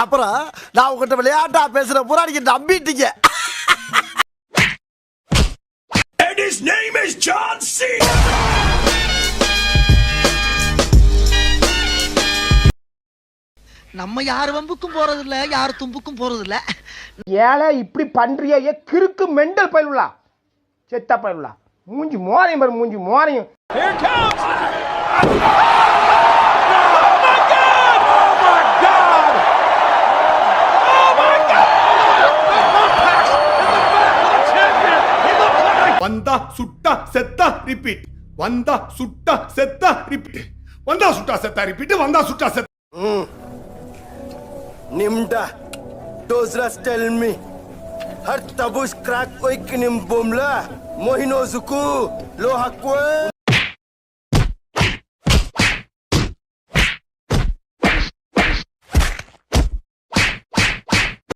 அப்புறம் நான் உங்ககிட்ட விளையாட்டா பேசுற புறாடிக்கு நம்பிட்டீங்க. And his name is John C. நம்ம யார் வம்புக்கும் போறது இல்ல, யார் தும்புக்கும் போறது இல்ல. ஏழை இப்படி பண்றியே கிறுக்கு மெண்டல் பயிலுலா செத்த பயிலுலா மூஞ்சி மோரையும் பாரு மூஞ்சி மோரையும். Here comes. வந்தா சுட்டா செத்தா ரிப்பீட், வந்தா சுட்டா செத்தா ரிப்பீட், வந்தா சுட்டா செத்தா ரிப்பீட், வந்தா சுட்டா செத்தா. Nimda, Dozras tell me. Har tabus crack oik nim bomla, mohino zuku, lo hakwe.